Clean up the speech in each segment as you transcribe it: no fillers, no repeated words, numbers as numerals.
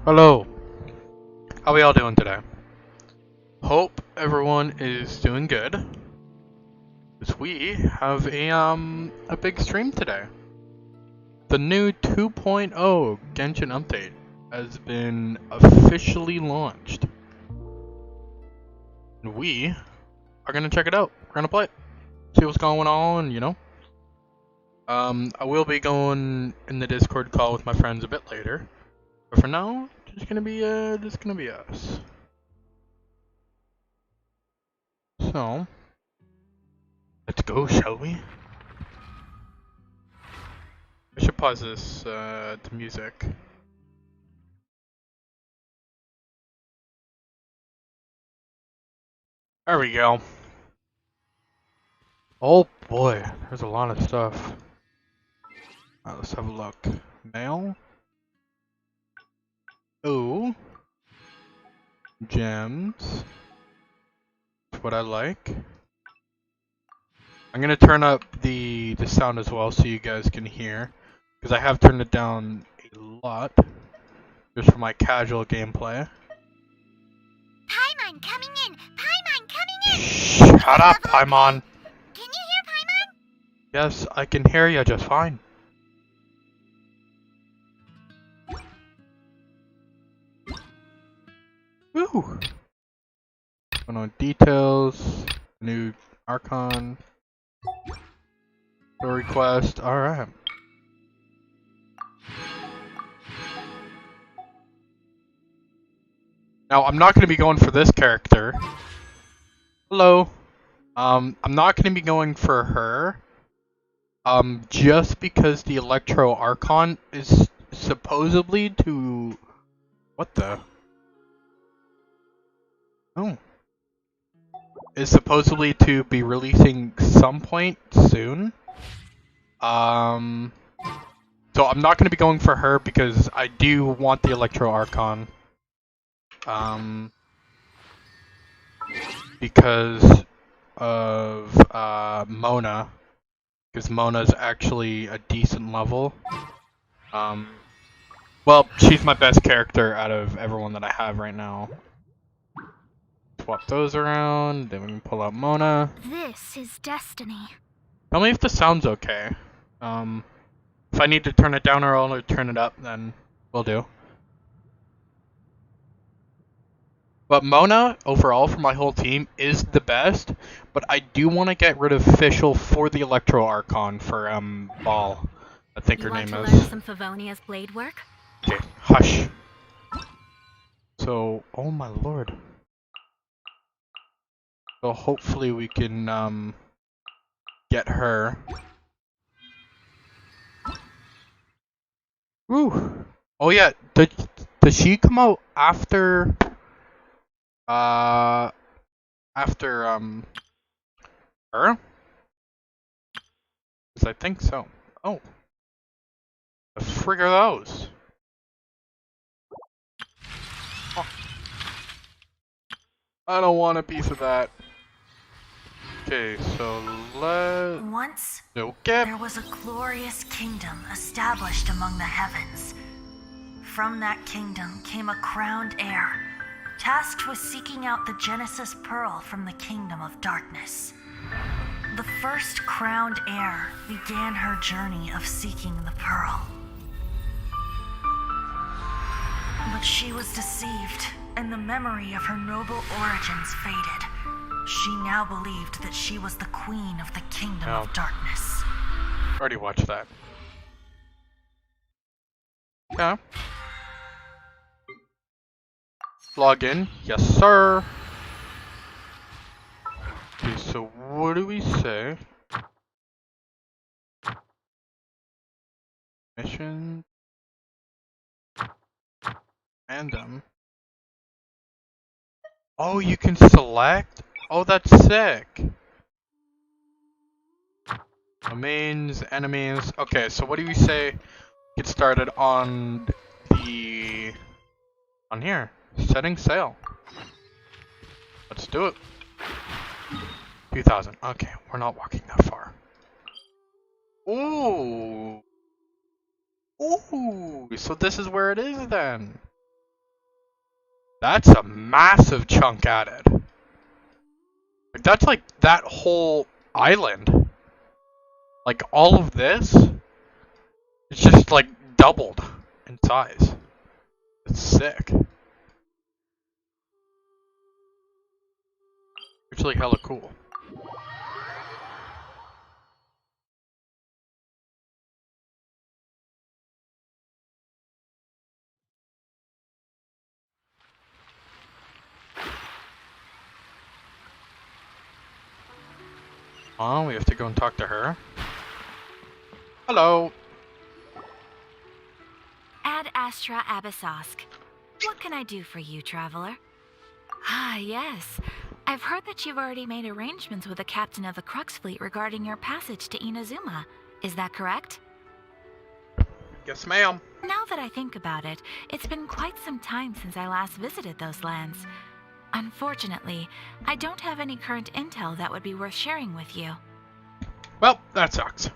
Hello. How we all doing today? Hope everyone is doing good. Because we have a big stream today. The new 2.0 Genshin update has been officially launched. And we are gonna check it out. We're gonna play it. See what's going on, you know? I will be going in the Discord call with my friends a bit later. But for now, just gonna be us. So, let's go, shall we? I should pause this, the music. There we go. Oh boy, there's a lot of stuff. Alright, let's have a look. Mail. Oh. Gems. That's what I like. I'm gonna turn up the sound as well so you guys can hear. Because I have turned it down a lot. Just for my casual gameplay. Paimon coming in! Paimon coming in! Shut up, Paimon! Can you hear Paimon? Yes, I can hear you just fine. Woo! Going on details, new Archon, story quest, alright. Now, I'm not going to be going for this character. Hello. I'm not going to be going for her. Just because the Electro Archon is supposedly to... What the? Oh. Is supposedly to be releasing some point soon. So I'm not going to be going for her because I do want the Electro Archon. Because of Mona, because Mona's actually a decent level. Well, she's my best character out of everyone that I have right now. Swap those around, then we can pull out Mona. This is destiny. Tell me if the sound's okay. If I need to turn it down or I'll turn it up, then we'll do. But Mona, overall, for my whole team, is the best. But I do want to get rid of Fischl for the Electro Archon for, Ball. I think her name is. You want to learn some Favonia's blade work? Okay, hush. So, oh my lord. So hopefully we can, get her. Woo! Oh yeah, does she come out after... after, her? Because I think so. Oh. The frig are those? Oh. I don't want a piece of that. Okay, so Once, okay. there was a glorious kingdom established among the heavens. From that kingdom came a crowned heir, tasked with seeking out the Genesis Pearl from the kingdom of darkness. The first crowned heir began her journey of seeking the pearl. But she was deceived, and the memory of her noble origins faded. She now believed that she was the queen of the kingdom of darkness. Already watched that. Yeah. Log in. Yes, sir. Okay, so what do we say? Mission. Random. Oh, you can select? Oh, that's sick. Domains, enemies. Okay, so what do we say? Get started on the... on here. Setting sail. Let's do it. 2,000. Okay, we're not walking that far. Ooh. Ooh. So this is where it is then. That's a massive chunk added. Like, that's like that whole island. Like, all of this, it's just like doubled in size. It's sick. Actually, hella cool. Oh, we have to go and talk to her. Hello. Ad Astra Abyssosk. What can I do for you, traveler? Ah, yes. I've heard that you've already made arrangements with the captain of the Crux fleet regarding your passage to Inazuma. Is that correct? Yes, ma'am. Now that I think about it, it's been quite some time since I last visited those lands. Unfortunately, I don't have any current intel that would be worth sharing with you. Well, that sucks.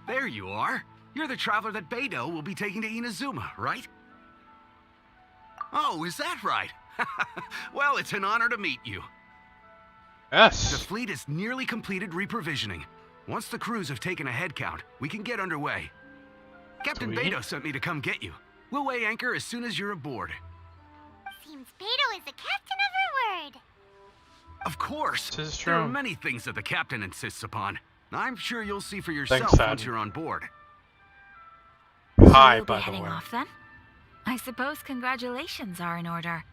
There you are. You're the traveler that Beidou will be taking to Inazuma, right? Oh, is that right? Well, it's an honor to meet you. The Yes. fleet is nearly completed reprovisioning. Once the crews have taken a head count, we can get underway. Captain Sweet. Beidou sent me to come get you. We'll weigh anchor as soon as you're aboard. Seems Beidou is the captain of her word. Of course. This is There are true. many things that the captain insists upon. I'm sure you'll see for yourself Sad. once you're on board. Hi, You'll by be the heading way. off then? I suppose congratulations are in order.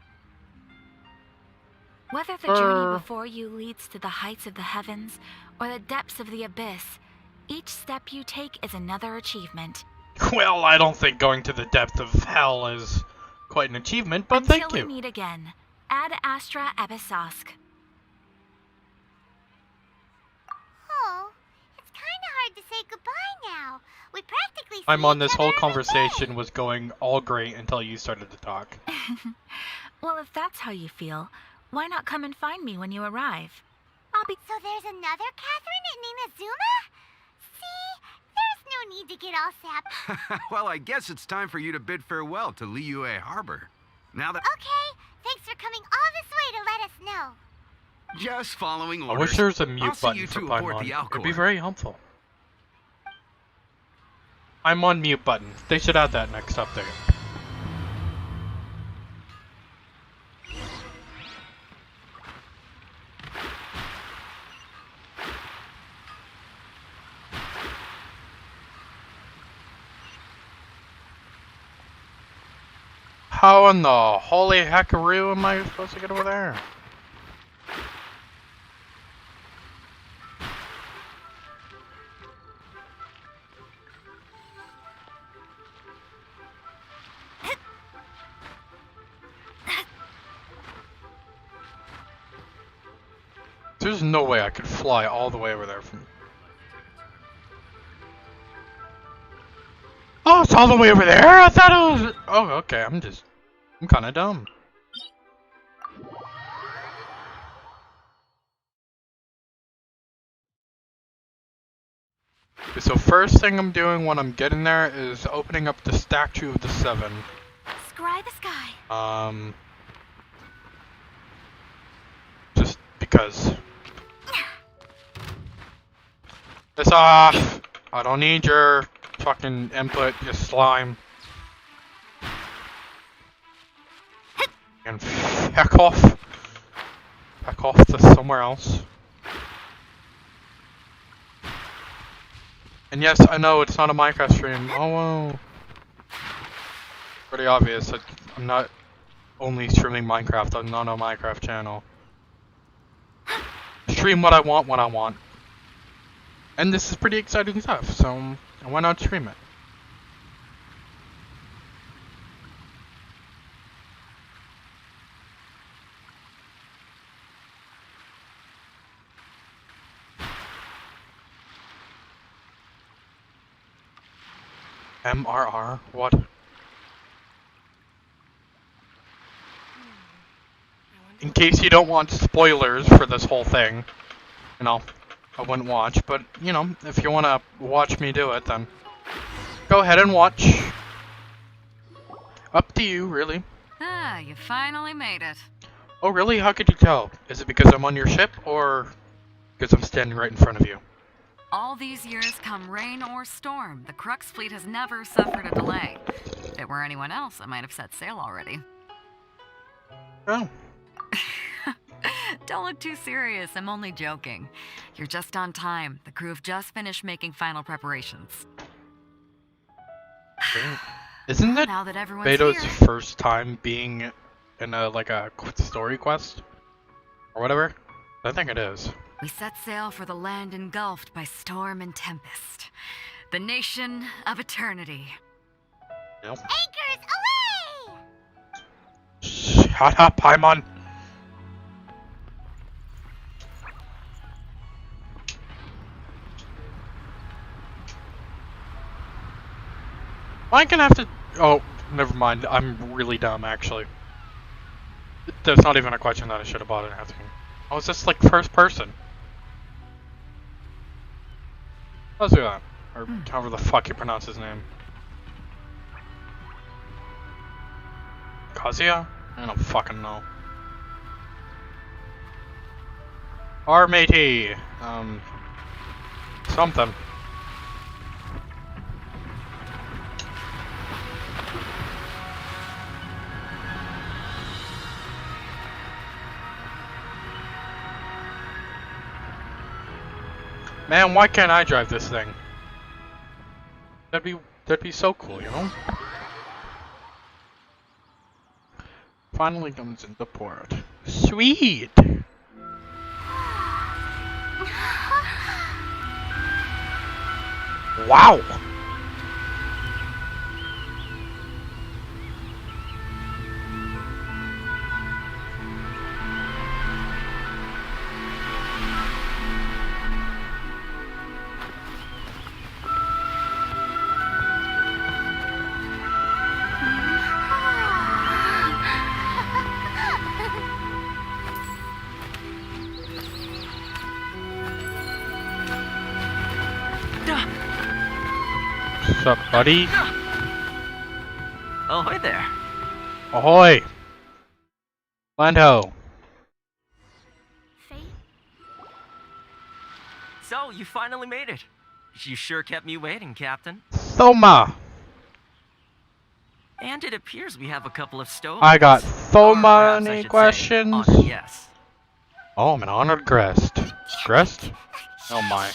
Whether the journey before you leads to the heights of the heavens or the depths of the abyss, each step you take is another achievement. Well, I don't think going to the depth of hell is quite an achievement, but thank Until you. we meet again, Ad Astra Abyssosk. Oh, it's kind of hard to say goodbye now. We practically see I'm on each this other whole every conversation was going all great until you started to talk. day. Well, if that's how you feel, why not come and find me when you arrive? I'll be. So there's another Catherine in Inazuma? See, there's no need to get all sappy. Well, I guess it's time for you to bid farewell to Liyue Harbor. Now that Okay, thanks for coming all this way to let us know. just following I orders. wish there was a I'll mute see button you for two aboard Paimon. the It'd be Alcor. very helpful. I'm on mute button. They should add that next update. How in the holy hackaroo am I supposed to get over there? There's no way I could fly all the way over there from... Oh, it's all the way over there? I thought it was... Oh, okay, I'm kinda dumb. Okay, so first thing I'm doing when I'm getting there is opening up the Statue of the Seven. Scry the sky. Just because. Piss off! I don't need your fucking input, you slime. And heck off. Heck off to somewhere else. And yes, I know it's not a Minecraft stream. Oh, whoa. Pretty obvious that I'm not only streaming Minecraft, I'm not a Minecraft channel. Stream what I want when I want. And this is pretty exciting stuff, so why not stream it? MRR? What? In case you don't want spoilers for this whole thing, you know, I wouldn't watch, but, you know, if you want to watch me do it, then go ahead and watch. Up to you, really. Ah, you finally made it. Oh, really? How could you tell? Is it because I'm on your ship, or because I'm standing right in front of you? All these years, come rain or storm, the Crux fleet has never suffered a delay. If it were anyone else, I might have set sail already. Oh. Don't look too serious, I'm only joking. You're just on time. The crew have just finished making final preparations. Isn't that Now that everyone's Beto's here, first time being in a story quest? Or whatever? I think it is. we set sail for the land engulfed by storm and tempest. The nation of eternity. Yep. Anchors away! Shut up, Paimon! Am I gonna have to... Oh, never mind. I'm really dumb, actually. There's not even a question that I should have bought and asking. Oh, is this like first person? Let's do that. Or however the fuck you pronounce his name. Kazuya? I don't fucking know. Our matey! Something. Man, why can't I drive this thing? That'd be so cool, you know? Finally comes into port. Sweet! Wow! What's up, buddy? Ahoy there. Ahoy! Land ho! Fate? So, you finally made it. You sure kept me waiting, Captain. Thoma! And it appears we have a couple of stoves. I got so Or perhaps I many should questions. say, honored yes. Oh, I'm an honored guest. Guest? Oh my.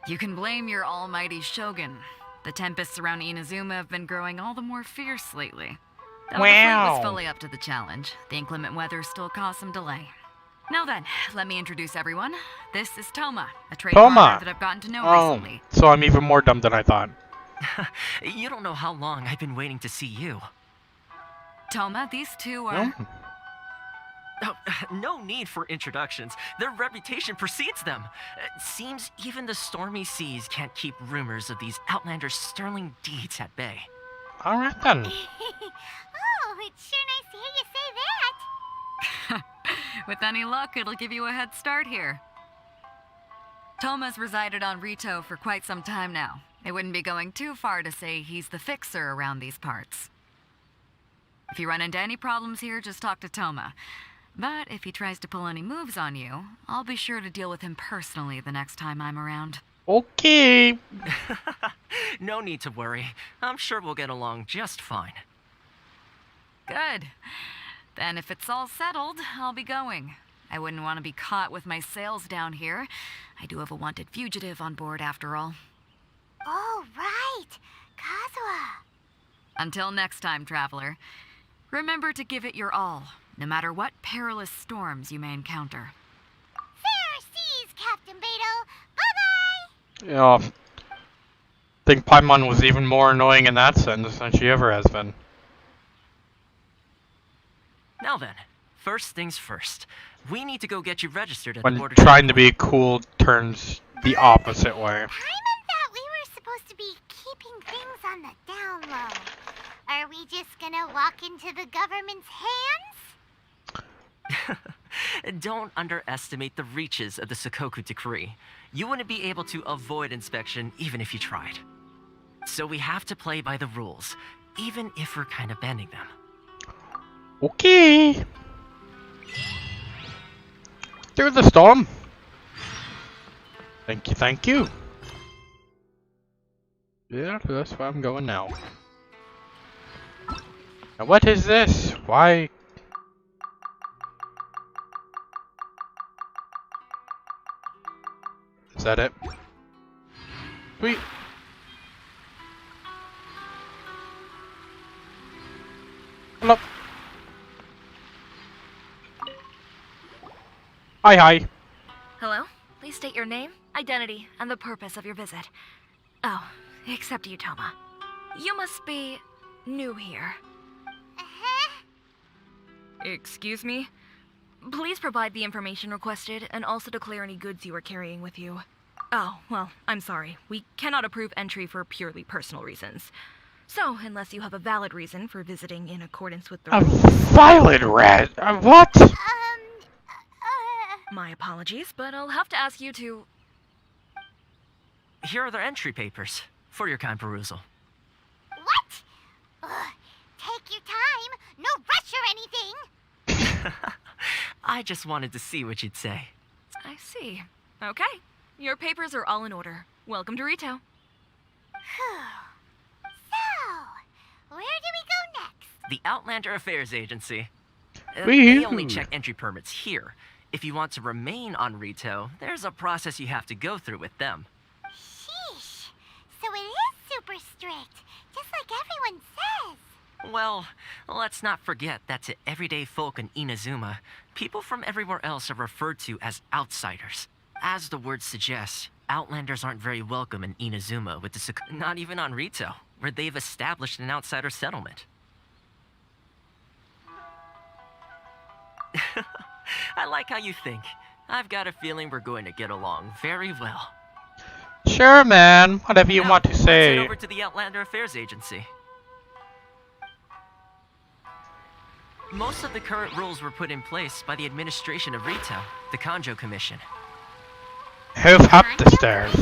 You can blame your almighty shogun. The tempests around Inazuma have been growing all the more fierce lately. Though the fleet Wow. was fully up to the challenge, the inclement weather still caused some delay. Now then, let me introduce everyone. This is Toma, a trade Toma. partner that I've gotten to know Oh, recently. so I'm even more dumb than I thought. You don't know how long I've been waiting to see you. Toma, these two are... Oh. Oh, no need for introductions. Their reputation precedes them. Seems even the stormy seas can't keep rumors of these outlanders' sterling deeds at bay. Alright then. Oh, it's sure nice to hear you say that. With any luck, it'll give you a head start here. Toma's resided on Rito for quite some time now. It wouldn't be going too far to say he's the fixer around these parts. If you run into any problems here, just talk to Toma. But if he tries to pull any moves on you, I'll be sure to deal with him personally the next time I'm around. Okay. No need to worry. I'm sure we'll get along just fine. Good. Then if it's all settled, I'll be going. I wouldn't want to be caught with my sails down here. I do have a wanted fugitive on board after all. Oh, right. Kazuha. Until next time, traveler. Remember to give it your all, no matter what perilous storms you may encounter. Fair seas, Captain Beto. Bye-bye. Yeah. I think Paimon was even more annoying in that sentence than she ever has been. Now then, first things first. We need to go get you registered at When the border. trying to be cool turns the opposite way. Paimon thought we were supposed to be keeping things on the down low. Are we just gonna walk into the government's hands? Don't underestimate the reaches of the Sakoku decree. You wouldn't be able to avoid inspection even if you tried. So we have to play by the rules, even if we're kind of bending them. Okay. Through the storm. Thank you, thank you. Yeah, that's where I'm going now. Now what is this? Why? Is that it? Sweet. Hello. Hi, hi. Hello? Please state your name, identity, and the purpose of your visit. Oh, except you, Toma. You must be new here. Excuse me? Please provide the information requested and also declare any goods you are carrying with you. Oh, well, I'm sorry. We cannot approve entry for purely personal reasons. So, unless you have a valid reason for visiting in accordance with the A rules... violet rat? What? My apologies, but I'll have to ask you to... Here are their entry papers for your kind perusal. What? Take your time. No rush or anything. I just wanted to see what you'd say. I see. Okay. Your papers are all in order. Welcome to Rito. So, where do we go next? The Outlander Affairs Agency. They Wee-hoo. only check entry permits here. If you want to remain on Rito, there's a process you have to go through with them. Sheesh. So it is super strict, just like everyone says. Well, let's not forget that to everyday folk in Inazuma, people from everywhere else are referred to as outsiders. As the word suggests, Outlanders aren't very welcome in Inazuma with the not even on Rito, where they've established an outsider settlement. I like how you think. I've got a feeling we're going to get along very well. Sure, man. Whatever you Now, want to let's say. head over to the Outlander Affairs Agency. Most of the current rules were put in place by the administration of Rito, the Kanjo Commission. Move up the stairs.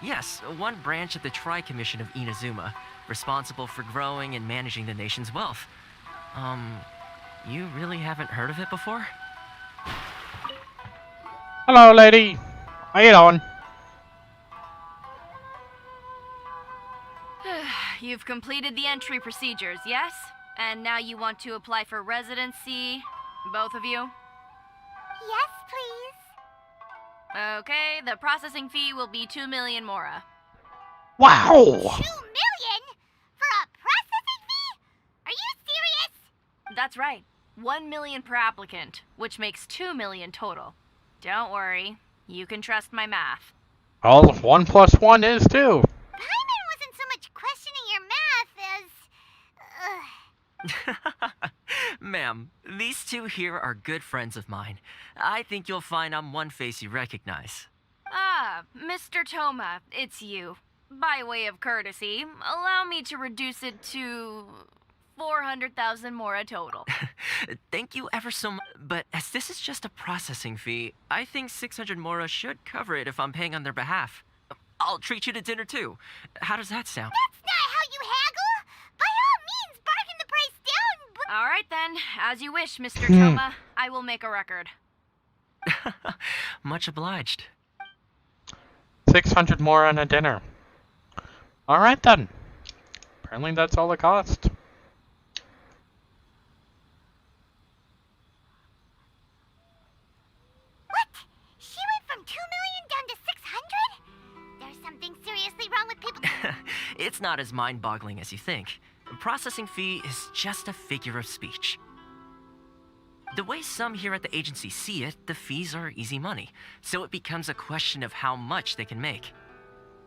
Yes, one branch of the Tri-Commission of Inazuma, responsible for growing and managing the nation's wealth. You really haven't heard of it before? Hello, lady. How you doing? You've completed the entry procedures, yes? And now you want to apply for residency? Both of you? Yes, please. Okay, the processing fee will be 2 million mora. Wow. 2 million? For a processing fee? Are you serious? That's right. 1 million per applicant, which makes 2 million total. Don't worry, you can trust my math. All 1 plus 1 is 2. Paimon wasn't so much questioning your math as... Ma'am, these two here are good friends of mine. I think you'll find I'm one face you recognize. Ah, Mr. Toma, it's you. By way of courtesy, allow me to reduce it to 400,000 mora total. Thank you ever so much, but as this is just a processing fee, I think 600 mora should cover it if I'm paying on their behalf. I'll treat you to dinner too. How does that sound? That's not how you haggle! By all means, bargain the price down, but... All right then, as you wish, Mr. Toma. I will make a record. Much obliged. 600 more on a dinner. Alright then. Apparently that's all it cost. What? She went from 2 million down to 600? There's something seriously wrong with people... It's not as mind-boggling as you think. A processing fee is just a figure of speech. The way some here at the agency see it, the fees are easy money, so it becomes a question of how much they can make.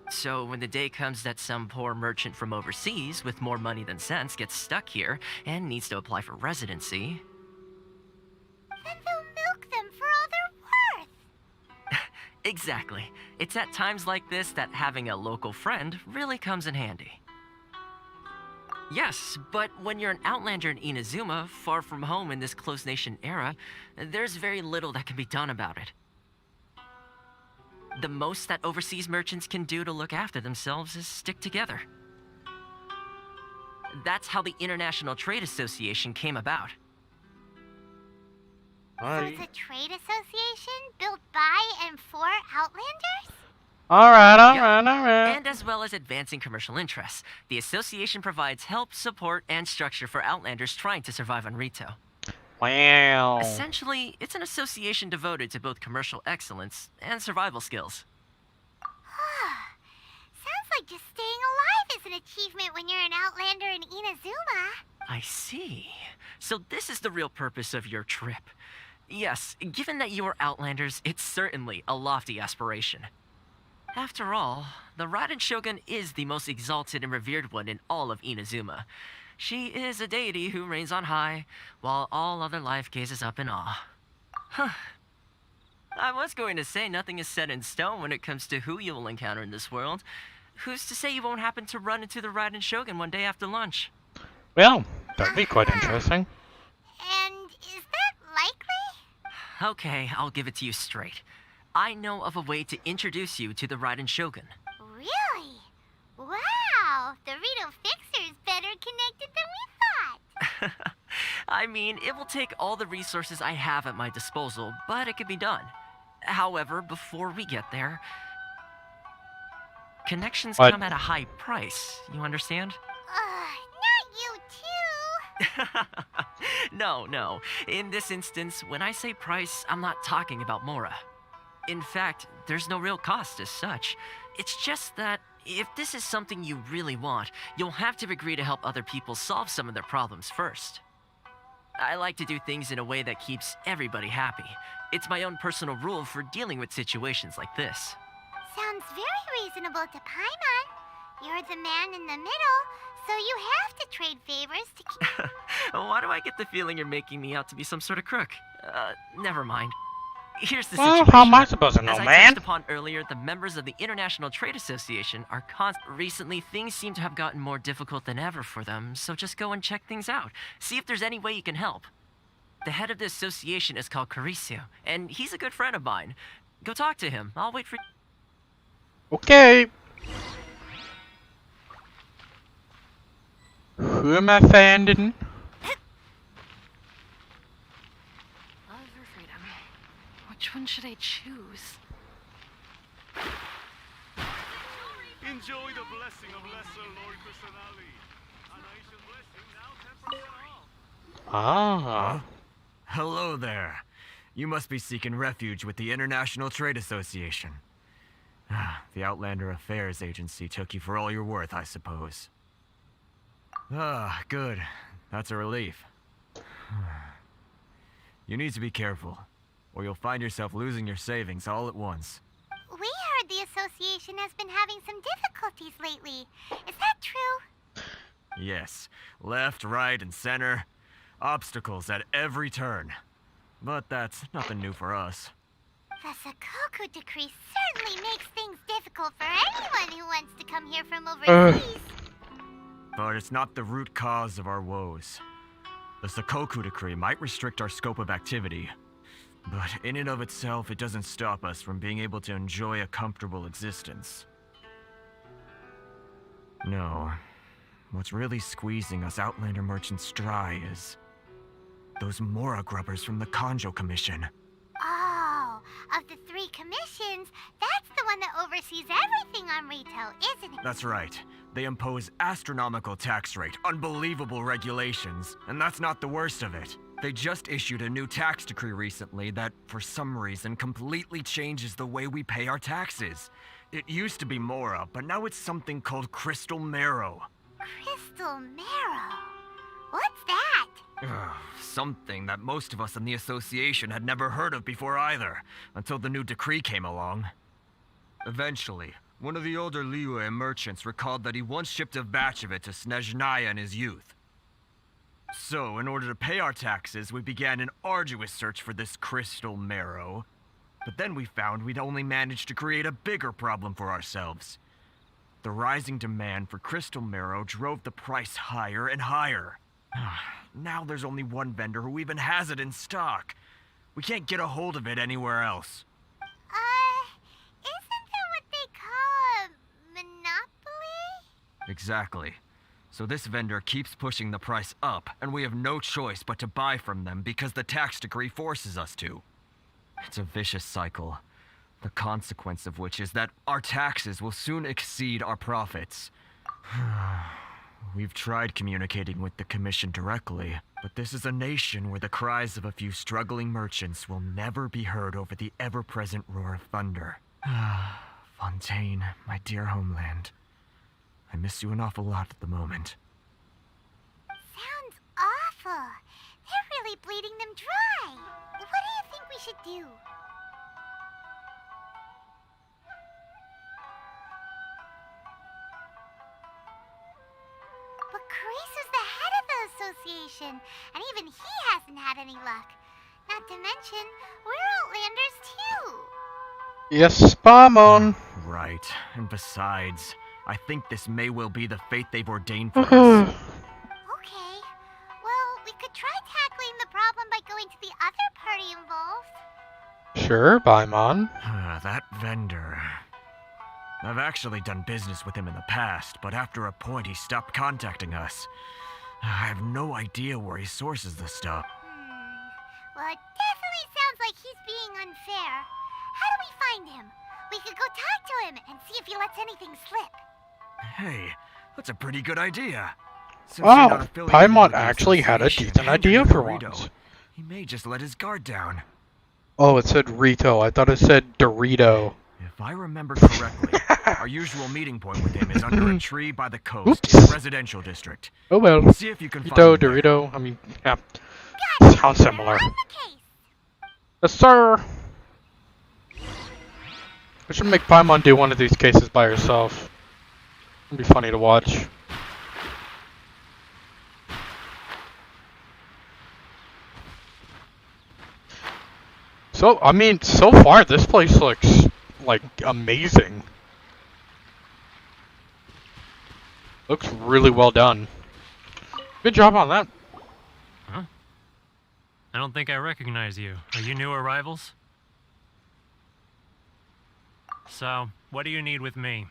So when the day comes that some poor merchant from overseas with more money than sense gets stuck here and needs to apply for residency... Then they'll milk them for all they're worth. Exactly. It's at times like this that having a local friend really comes in handy. Yes, but when you're an outlander in Inazuma, far from home in this closed nation era, there's very little that can be done about it. The most that overseas merchants can do to look after themselves is stick together. That's how the International Trade Association came about. So it's a trade association built by and for Outlanders? Alright, Yep. alright. And as well as advancing commercial interests, the association provides help, support, and structure for Outlanders trying to survive on Rito. Wow. Essentially, it's an association devoted to both commercial excellence and survival skills. Sounds like just staying alive is an achievement when you're an Outlander in Inazuma. I see. So this is the real purpose of your trip. Yes, given that you are Outlanders, it's certainly a lofty aspiration. After all, the Raiden Shogun is the most exalted and revered one in all of Inazuma. She is a deity who reigns on high, while all other life gazes up in awe. Huh. I was going to say nothing is set in stone when it comes to who you will encounter in this world. Who's to say you won't happen to run into the Raiden Shogun one day after lunch? Well, that'd be quite interesting. And is that likely? Okay, I'll give it to you straight. I know of a way to introduce you to the Raiden Shogun. Really? Wow, the Rito Fixer is better connected than we thought. I mean, it will take all the resources I have at my disposal, but it can be done. However, before we get there, connections What? come at a high price, you understand? Not you too. No. In this instance, when I say price, I'm not talking about Mora. In fact, there's no real cost as such. It's just that if this is something you really want, you'll have to agree to help other people solve some of their problems first. I like to do things in a way that keeps everybody happy. It's my own personal rule for dealing with situations like this. Sounds very reasonable to Paimon. You're the man in the middle, so you have to trade favors to keep... Why do I get the feeling you're making me out to be some sort of crook? Never mind. Here's the Well, situation. how am I supposed to know, As I man? touched upon earlier, the members of the International Trade Association are Recently, things seem to have gotten more difficult than ever for them, so just go and check things out. See if there's any way you can help. The head of the association is called Caricio, and he's a good friend of mine. Go talk to him. I'll wait for... Okay. Who am I finding? Love or freedom? Which one should I choose? Enjoy the blessing of Lesser Lord Kusanali. A nation blessing now 10% off. Ah. Hello there. You must be seeking refuge with the International Trade Association. The Outlander Affairs Agency took you for all you're worth, I suppose. Good. That's a relief. You need to be careful, or you'll find yourself losing your savings all at once. We heard the association has been having some difficulties lately. Is that true? Yes. Left, right, and center. Obstacles at every turn. But that's nothing new for us. The Sakoku decree certainly makes things difficult for anyone who wants to come here from overseas. But it's not the root cause of our woes. The Sakoku decree might restrict our scope of activity, but in and of itself, it doesn't stop us from being able to enjoy a comfortable existence. No. What's really squeezing us Outlander merchants dry is those Mora grubbers from the Kanjo Commission. Oh, of the 3 commissions, that's the one that oversees everything on Rito, isn't it? That's right. They impose astronomical tax rate, unbelievable regulations, and that's not the worst of it. They just issued a new tax decree recently that, for some reason, completely changes the way we pay our taxes. It used to be Mora, but now it's something called Crystal Marrow. Crystal Marrow? What's that? Something that most of us in the association had never heard of before either, until the new decree came along. Eventually, one of the older Liyue merchants recalled that he once shipped a batch of it to Snezhnaya in his youth. So, in order to pay our taxes, we began an arduous search for this Crystal Marrow. But then we found we'd only managed to create a bigger problem for ourselves. The rising demand for Crystal Marrow drove the price higher and higher. Now there's only one vendor who even has it in stock. We can't get a hold of it anywhere else. Isn't that what they call a monopoly? Exactly. So this vendor keeps pushing the price up, and we have no choice but to buy from them because the tax decree forces us to. It's a vicious cycle, the consequence of which is that our taxes will soon exceed our profits. We've tried communicating with the Commission directly, but this is a nation where the cries of a few struggling merchants will never be heard over the ever-present roar of thunder. Fontaine, my dear homeland. I miss you an awful lot at the moment. Sounds awful. They're really bleeding them dry. What do you think we should do? But Carice is the head of the association, and even he hasn't had any luck. Not to mention, we're Outlanders too. Yes, Paimon. Right, and besides, I think this may well be the fate they've ordained for us. Okay. Well, we could try tackling the problem by going to the other party involved. Sure, Paimon. That vendor. I've actually done business with him in the past, but after a point he stopped contacting us. I have no idea where he sources the stuff. Well, it definitely sounds like he's being unfair. How do we find him? We could go talk to him and see if he lets anything slip. Hey, that's a pretty good idea. Since Wow, you're not affiliated Paimon with the actually had a association, decent hand idea it to for Dorito. once. He may just let his guard down. Oh, it said Rito. I thought it said Dorito. If I remember correctly, our usual meeting point with him is under a tree by the coast Oops. in the residential district. Oh well. See if you can find Rito, him there. Dorito. I mean, yeah. Gotcha, Sounds similar. we're on the case. Yes, sir. We should make Paimon do one of these cases by herself. It'd be funny to watch. So, I mean, so far this place looks like amazing. Looks really well done. Good job on that. Huh? I don't think I recognize you. Are you new arrivals? So, what do you need with me?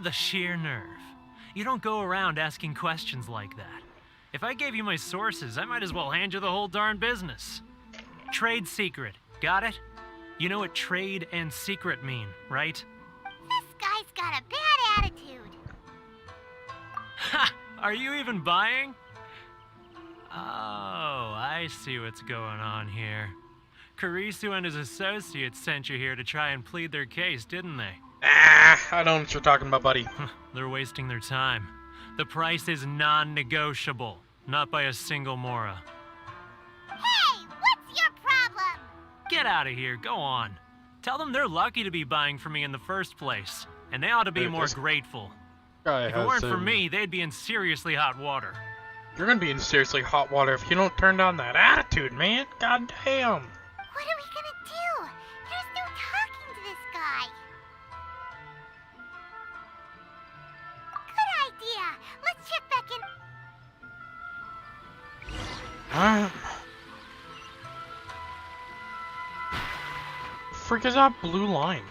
The sheer nerve. You don't go around asking questions like that. If I gave you my sources, I might as well hand you the whole darn business. Trade secret. Got it? You know what trade and secret mean, right? This guy's got a bad attitude. Ha! Are you even buying? Oh, I see what's going on here. Karisu and his associates sent you here to try and plead their case, didn't they? Ah, I don't know what you're talking about, buddy. They're wasting their time. The price is non-negotiable, not by a single Mora. Hey, what's your problem? Get out of here, go on. Tell them they're lucky to be buying from me in the first place, and they ought to be Dude, more this grateful. guy If it has weren't for some- me, they'd be in seriously hot water. You're gonna be in seriously hot water if you don't turn down that attitude, man. God damn. What are we gonna do? There's no talking to this guy. Good idea. Let's check back in. Freak is that blue line?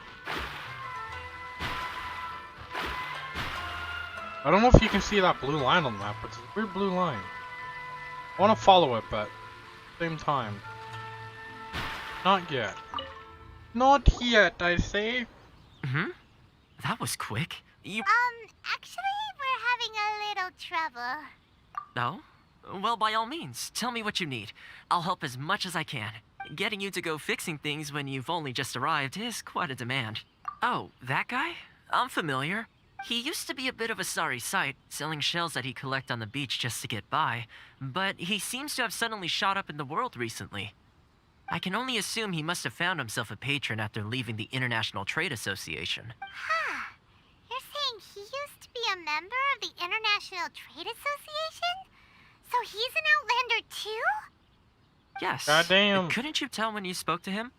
I don't know if you can see that blue line on the map, but it's a weird blue line. I want to follow it, but at the same time. Not yet. Not yet, I say. That was quick. You... Actually, we're having a little trouble. No? Well, by all means, tell me what you need. I'll help as much as I can. Getting you to go fixing things when you've only just arrived is quite a demand. Oh, that guy? I'm familiar. He used to be a bit of a sorry sight, selling shells that he'd collect on the beach just to get by, but he seems to have suddenly shot up in the world recently. I can only assume he must have found himself a patron after leaving the International Trade Association. Huh. You're saying he used to be a member of the International Trade Association? So he's an Outlander too? Yes. Goddamn. Couldn't you tell when you spoke to him?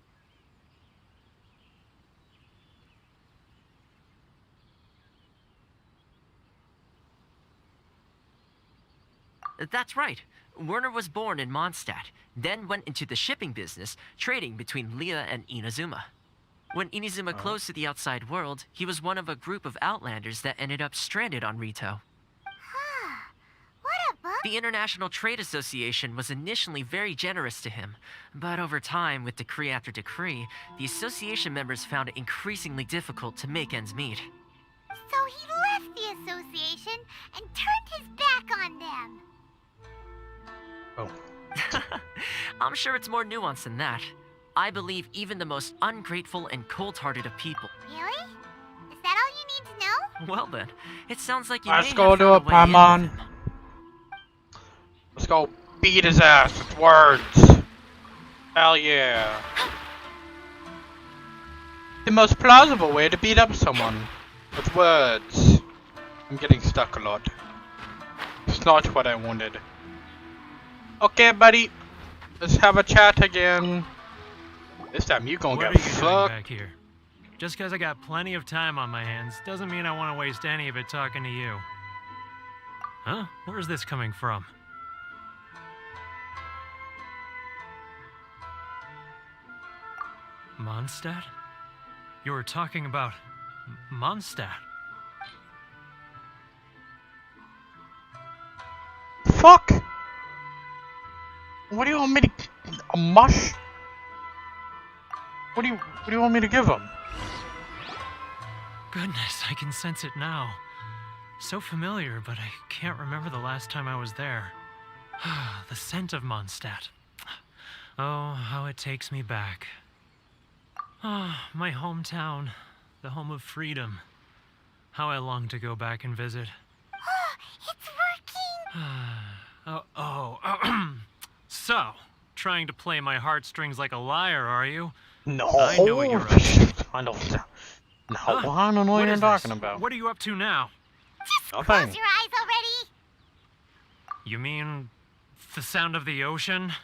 That's right. Werner was born in Mondstadt, then went into the shipping business, trading between Leah and Inazuma. When Inazuma closed to the outside world, he was one of a group of outlanders that ended up stranded on Rito. What a bummer. The International Trade Association was initially very generous to him, but over time, with decree after decree, the association members found it increasingly difficult to make ends meet. So he left the association and turned his back on them. Oh. I'm sure it's more nuanced than that. I believe even the most ungrateful and cold-hearted of people. Really? Is that all you need to know? Well then, it sounds like you Let's may go have do found it, a way in with Paimon. him. Let's go beat his ass with words. Hell yeah. The most plausible way to beat up someone. With words. I'm getting stuck a lot. It's not what I wanted. Okay, buddy. Let's have a chat again. This time you gonna What are get you doing fucked. back here? Just because I got plenty of time on my hands doesn't mean I want to waste any of it talking to you. Huh? Where's this coming from? Mondstadt? You were talking about Mondstadt. Fuck! What do you want me to... a mush? What do you want me to give him? Goodness, I can sense it now. So familiar, but I can't remember the last time I was there. The scent of Mondstadt. Oh, how it takes me back. Oh, my hometown, the home of freedom. How I long to go back and visit. It's working! So, trying to play my heartstrings like a liar, are you? No. I know what you're up to. I don't. No, Huh? I don't know what you're is talking this? about. What are you up to now? Just Nothing. close your eyes already! You mean the sound of the ocean?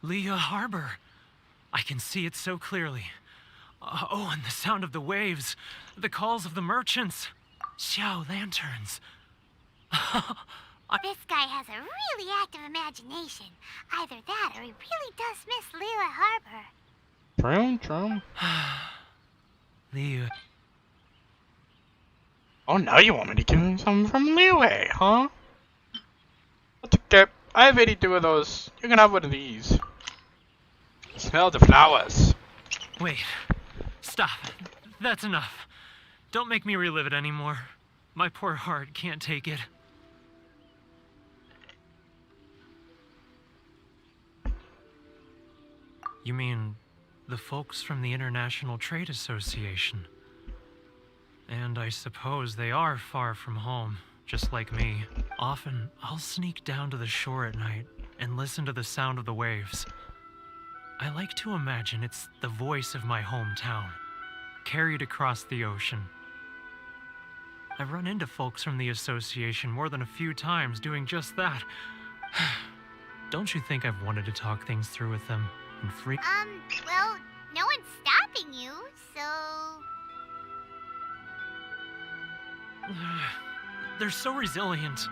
Leah Harbor. I can see it so clearly. Oh, and the sound of the waves. The calls of the merchants. Xiao lanterns. This guy has a really active imagination. Either that or he really does miss Liyue Harbor. True. Leah. Oh, now you want me to give him something from Liyue, huh? That's okay. I have 82 of those. You can have one of these. Smell the flowers. Wait. Stop. That's enough. Don't make me relive it anymore. My poor heart can't take it. You mean the folks from the International Trade Association? And I suppose they are far from home, just like me. Often, I'll sneak down to the shore at night and listen to the sound of the waves. I like to imagine it's the voice of my hometown, carried across the ocean. I've run into folks from the association more than a few times doing just that. Don't you think I've wanted to talk things through with them and free? Well, no one's stopping you, so... They're so resilient.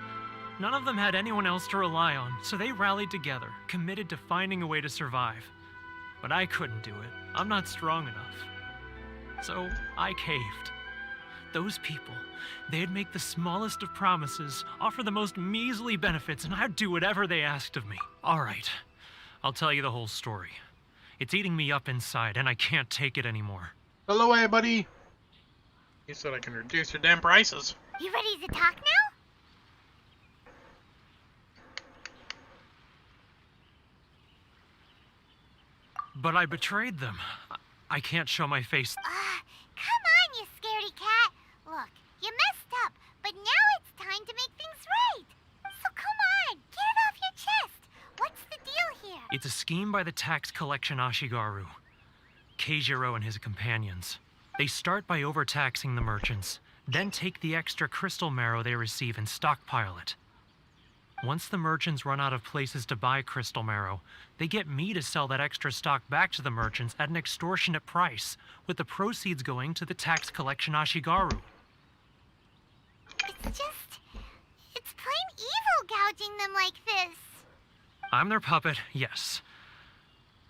None of them had anyone else to rely on, so they rallied together, committed to finding a way to survive. But I couldn't do it. I'm not strong enough. So I caved. Those people, they'd make the smallest of promises, offer the most measly benefits, and I'd do whatever they asked of me. All right, I'll tell you the whole story. It's eating me up inside, and I can't take it anymore. Go away, buddy. You said I can reduce your damn prices. You ready to talk now? But I betrayed them. I can't show my face. Come on, you scaredy cat. Look, you messed up, but now it's time to make things right. So come on, get it off your chest. What's the deal here? It's a scheme by the tax collection Ashigaru. Keijiro and his companions. They start by overtaxing the merchants, then take the extra crystal marrow they receive and stockpile it. Once the merchants run out of places to buy crystal marrow, they get me to sell that extra stock back to the merchants at an extortionate price, with the proceeds going to the tax collection Ashigaru. It's plain evil gouging them like this. I'm their puppet, yes.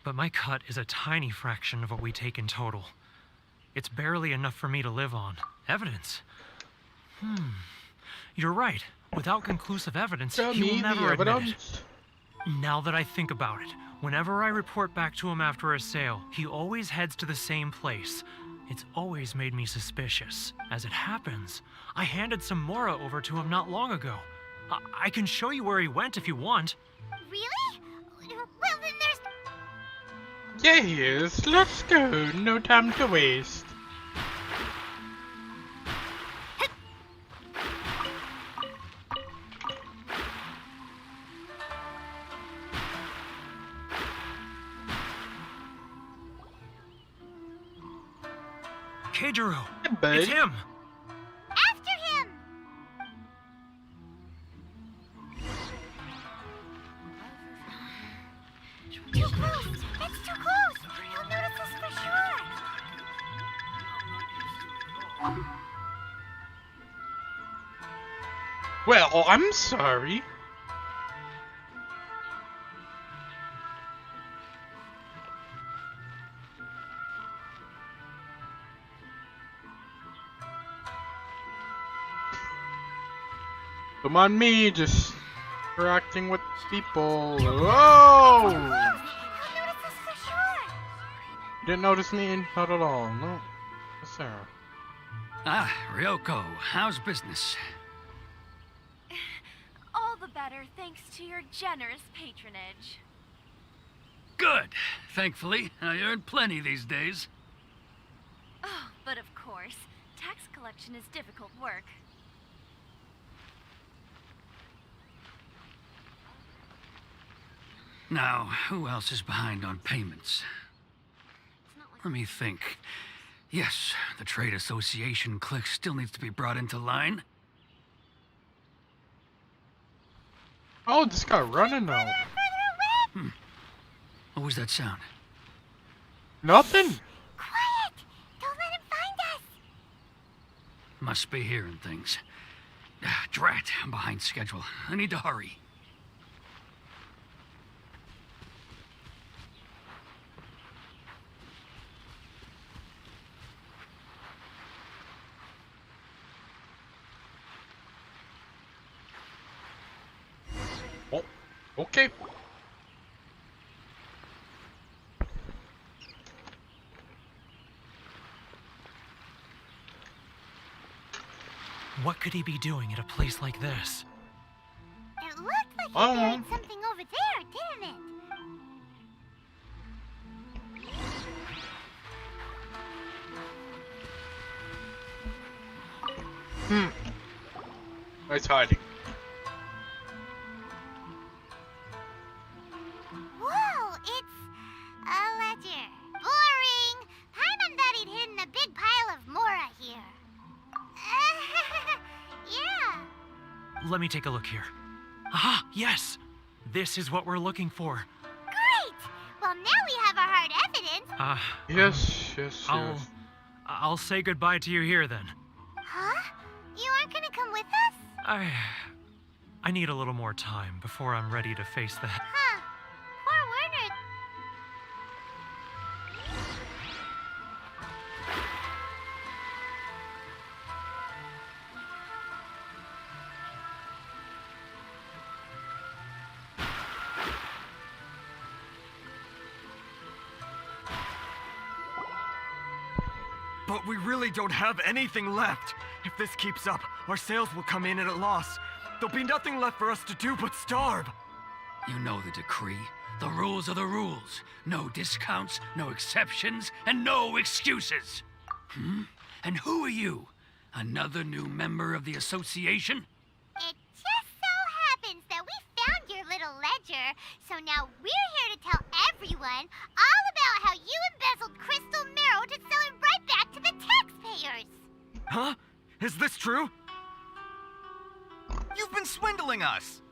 but my cut is a tiny fraction of what we take in total. It's barely enough for me to live on. Evidence? You're right. Without conclusive evidence, Show he will me the never admit it. evidence. Now that I think about it, whenever I report back to him after a sale, he always heads to the same place. It's always made me suspicious. As it happens, I handed some Mora over to him not long ago. I can show you where he went if you want. Really? Well, then there's... Yeah, he is. Let's go. No time to waste. Keijiro, Hey, bud. it's him. After him! Too close! It's too close! He'll notice us for sure! Well, I'm sorry. Come on, me, just interacting with people. Whoa! He'll notice us for sure! You didn't notice me? Not at all. No. Yes, sir. Ah, Ryoko, how's business? All the better thanks to your generous patronage. Good. Thankfully, I earn plenty these days. Oh, but of course, tax collection is difficult work. Now, who else is behind on payments? Let me think. Yes, the trade association clique still needs to be brought into line. Oh, this guy running now. What was that sound? Nothing. Quiet! Don't let him find us! Must be hearing things. Drat, I'm behind schedule. I need to hurry. Oh, okay. What could he be doing at a place like this? It looked like he Oh. buried something over there, didn't it? Nice hiding. Whoa, it's a ledger. Boring! Paimon thought he'd hidden a big pile of Mora here. Yeah. Let me take a look here. Aha, yes! This is what we're looking for. Great! Well, now we have our hard evidence. Yes. I'll say goodbye to you here then. Huh? You aren't gonna come with us? I need a little more time before I'm ready to face that. Huh. Poor Werner. But we really don't have anything left. If this keeps up, our sales will come in at a loss. There'll be nothing left for us to do but starve. You know the decree. The rules are the rules. No discounts, no exceptions, and no excuses. And who are you? Another new member of the association? It just so happens that we found your little ledger, so now we're here to tell everyone all about how you embezzled crystal marrow to sell it right back to the taxpayers. Huh? Is this true? You've been swindling us!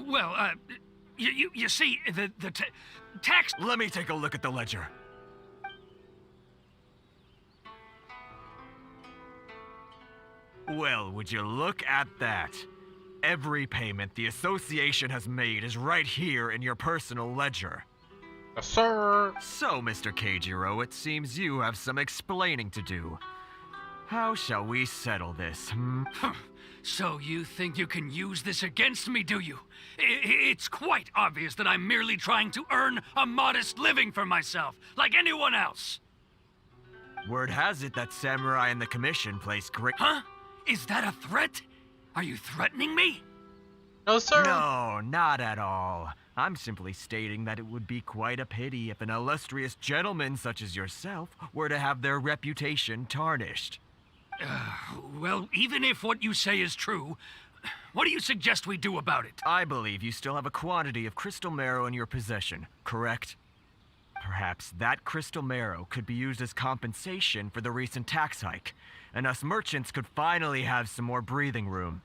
Well, you see, the tax... Let me take a look at the ledger. Well, would you look at that? Every payment the association has made is right here in your personal ledger. Yes, sir. So, Mr. Keijiro, it seems you have some explaining to do. How shall we settle this, hmm? So you think you can use this against me, do you? It's quite obvious that I'm merely trying to earn a modest living for myself, like anyone else. Word has it that Samurai and the Commission place great— Huh? Is that a threat? Are you threatening me? No, sir. No, not at all. I'm simply stating that it would be quite a pity if an illustrious gentleman such as yourself were to have their reputation tarnished. Well, even if what you say is true, what do you suggest we do about it? I believe you still have a quantity of crystal marrow in your possession, correct? Perhaps that crystal marrow could be used as compensation for the recent tax hike, and us merchants could finally have some more breathing room.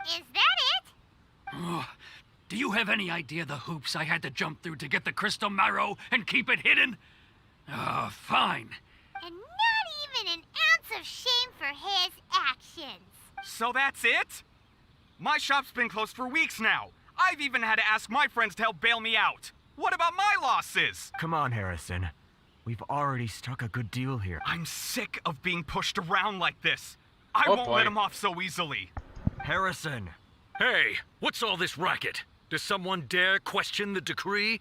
Is that it? Oh, do you have any idea the hoops I had to jump through to get the crystal marrow and keep it hidden? Fine. And not even an ounce of shame for his actions. So that's it? My shop's been closed for weeks now. I've even had to ask my friends to help bail me out. What about my losses? Come on, Harrison. We've already struck a good deal here. I'm sick of being pushed around like this. I Oh, won't boy. let him off so easily. Harrison! Hey, what's all this racket? Does someone dare question the decree?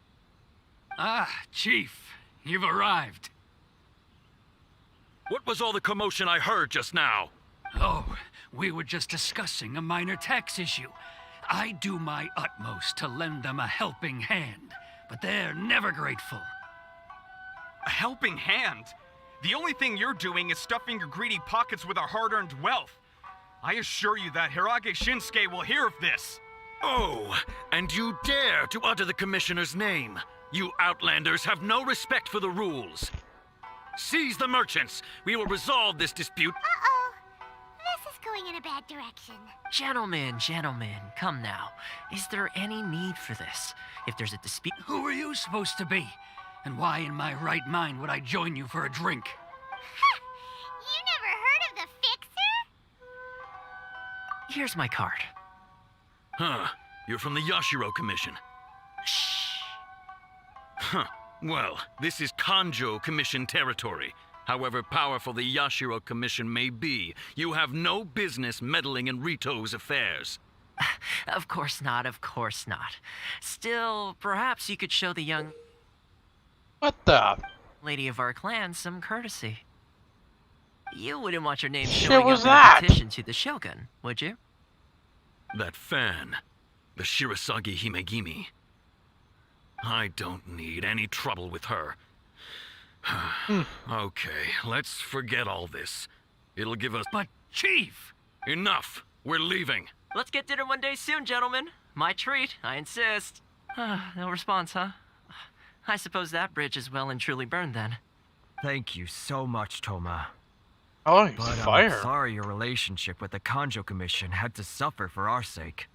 Ah, Chief, you've arrived. What was all the commotion I heard just now? Oh, we were just discussing a minor tax issue. I do my utmost to lend them a helping hand, but they're never grateful. A helping hand? The only thing you're doing is stuffing your greedy pockets with our hard-earned wealth. I assure you that Hirage Shinsuke will hear of this. Oh, and you dare to utter the commissioner's name. You outlanders have no respect for the rules. Seize the merchants. We will resolve this dispute. Uh-oh. This is going in a bad direction. Gentlemen, come now. Is there any need for this? If there's a dispute... Who are you supposed to be? And why in my right mind would I join you for a drink? You never heard of the Fixer? Here's my card. Huh. You're from the Yashiro Commission. Shh. Huh. Well, this is Kanjo Commission territory. However powerful the Yashiro Commission may be, you have no business meddling in Rito's affairs. Of course not. Still, perhaps you could show the young What the? lady of our clan some courtesy. You wouldn't want your name Shit showing was up in that? a petition to the Shogun, would you? That fan, the Shirasagi Himegimi. I don't need any trouble with her. Okay, let's forget all this. It'll give us— But, Chief! Enough! We're leaving. Let's get dinner one day soon, gentlemen. My treat, I insist. No response, huh? I suppose that bridge is well and truly burned then. Thank you so much, Toma. Oh, he's But fire. I'm sorry your relationship with the Kanjo Commission had to suffer for our sake.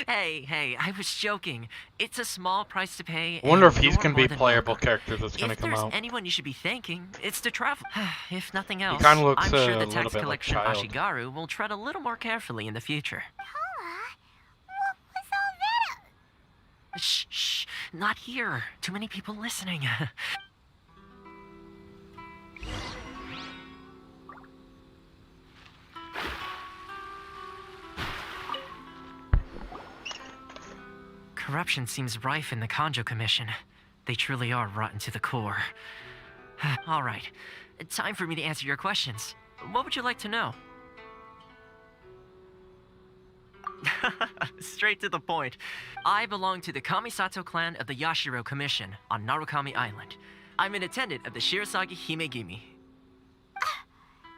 Hey, I was joking. It's a small price to pay. I wonder and if he's you're gonna be more a than playable welcome. character that's gonna If come there's out. anyone you should be thanking, it's the travel. If nothing else, kinda looks, I'm sure a the little tax bit like collection Child. Ashigaru will tread a little more carefully in the future. What was all that? Shh, not here. Too many people listening. Corruption seems rife in the Kanjo Commission. They truly are rotten to the core. All right, time for me to answer your questions. What would you like to know? Straight to the point. I belong to the Kamisato clan of the Yashiro Commission on Narukami Island. I'm an attendant of the Shirasagi Himegimi.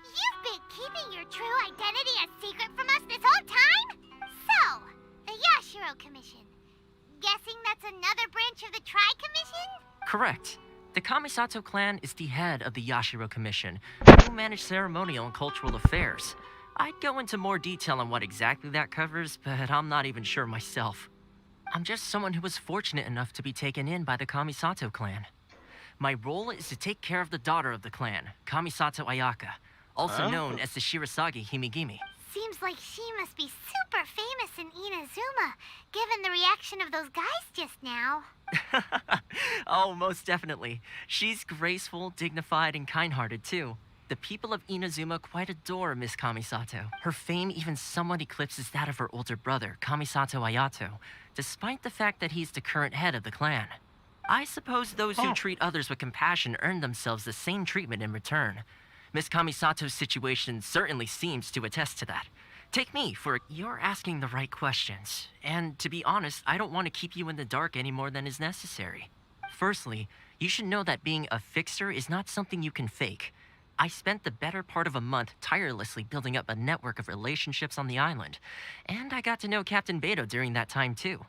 You've been keeping your true identity a secret from us this whole time? So, the Yashiro Commission. Guessing that's another branch of the Tri-Commission? Correct. The Kamisato clan is the head of the Yashiro Commission, who manage ceremonial and cultural affairs. I'd go into more detail on what exactly that covers, but I'm not even sure myself. I'm just someone who was fortunate enough to be taken in by the Kamisato clan. My role is to take care of the daughter of the clan, Kamisato Ayaka, also known as the Shirasagi Himegimi. Seems like she must be super famous in Inazuma, given the reaction of those guys just now. Oh, most definitely. She's graceful, dignified, and kind-hearted, too. The people of Inazuma quite adore Miss Kamisato. Her fame even somewhat eclipses that of her older brother, Kamisato Ayato, despite the fact that he's the current head of the clan. I suppose those who treat others with compassion earn themselves the same treatment in return. Miss Kamisato's situation certainly seems to attest to that. Take me, for you're asking the right questions. And to be honest, I don't want to keep you in the dark any more than is necessary. Firstly, you should know that being a fixer is not something you can fake. I spent the better part of a month tirelessly building up a network of relationships on the island. And I got to know Captain Beto during that time, too.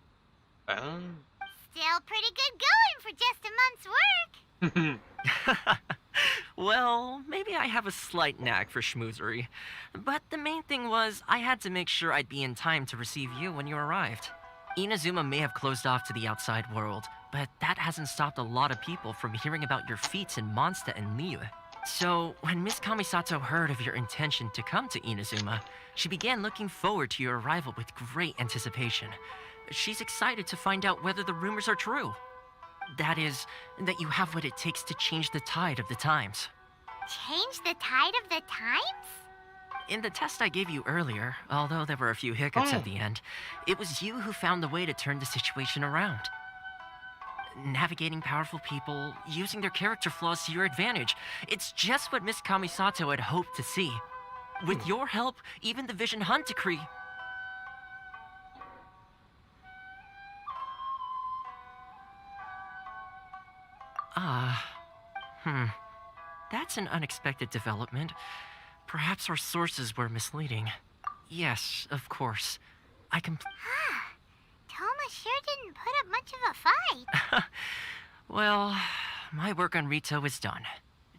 Still pretty good going for just a month's work. Well, maybe I have a slight knack for schmoozery. But the main thing was, I had to make sure I'd be in time to receive you when you arrived. Inazuma may have closed off to the outside world, but that hasn't stopped a lot of people from hearing about your feats in Mondstadt and Liyue. So, when Miss Kamisato heard of your intention to come to Inazuma, she began looking forward to your arrival with great anticipation. She's excited to find out whether the rumors are true. That is, that you have what it takes to change the tide of the times. Change the tide of the times? In the test I gave you earlier, although there were a few hiccups at the end, it was you who found the way to turn the situation around. Navigating powerful people, using their character flaws to your advantage. It's just what Miss Kamisato had hoped to see. With your help, even the Vision Hunt decree... That's an unexpected development. Perhaps our sources were misleading. Yes, of course. Toma sure didn't put up much of a fight. Well, my work on Rito is done.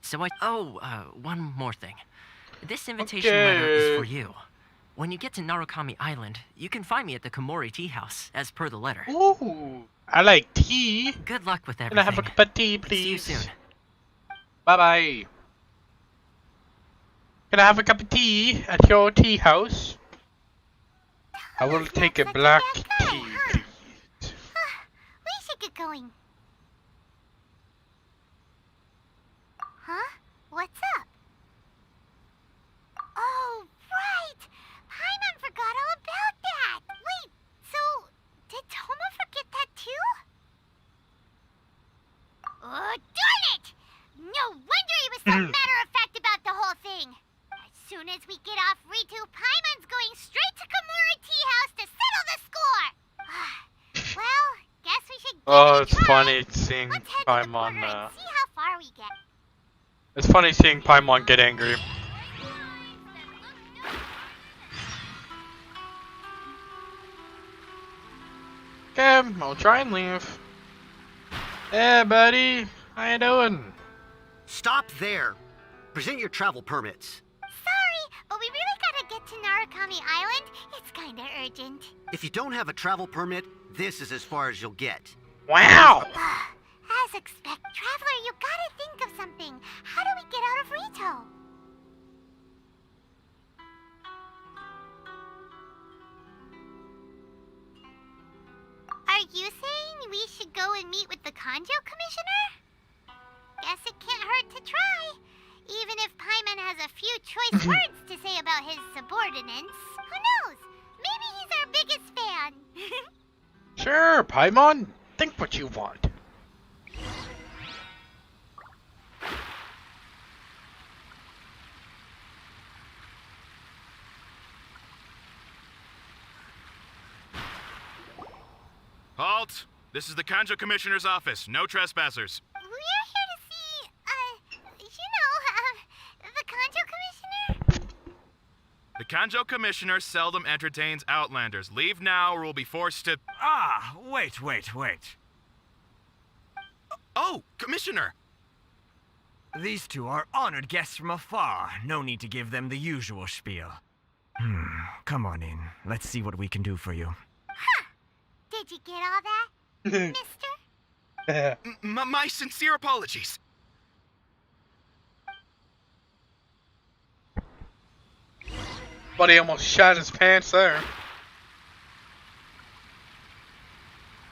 So one more thing. This invitation letter is for you. When you get to Narukami Island, you can find me at the Komori Tea House, as per the letter. Ooh, I like tea. Good luck with everything. Can I have a cup of tea, please? See you soon. Bye-bye. Can I have a cup of tea at your tea house? I will take a black tea, please. We should get going. Huh? What's up? Oh, right! Paimon forgot all about that! Wait, so did Toma forget that too? Oh, darn it! No wonder he was so matter-of-fact about the whole thing! As soon as we get off Ritu, Paimon's going straight to Komori Tea House to settle the score! Well, guess we should give it a try. Funny seeing Let's head to the Paimon, border and see how far we get. It's funny seeing Paimon get angry. Okay, I'll try and leave. Hey, buddy. How you doing? Stop there. Present your travel permits. Sorry, but we really gotta get to Narukami Island. It's kinda urgent. If you don't have a travel permit, this is as far as you'll get. Wow! As expect, Traveler, you gotta think of something. How do we get out of Rito? Are you saying we should go and meet with the Kanjo Commissioner? Guess it can't hurt to try. Even if Paimon has a few choice words to say about his subordinates. Who knows? Maybe he's our biggest fan. Sure, Paimon. Think what you want. Halt! This is the Kanjo Commissioner's office. No trespassers. We're here to see, the Kanjo Commissioner? The Kanjo Commissioner seldom entertains Outlanders. Leave now or we'll be forced to... Ah, wait. Oh, Commissioner! These two are honored guests from afar. No need to give them the usual spiel. Come on in. Let's see what we can do for you. Huh! Did you get all that, mister? My sincere apologies. Buddy almost shat his pants there.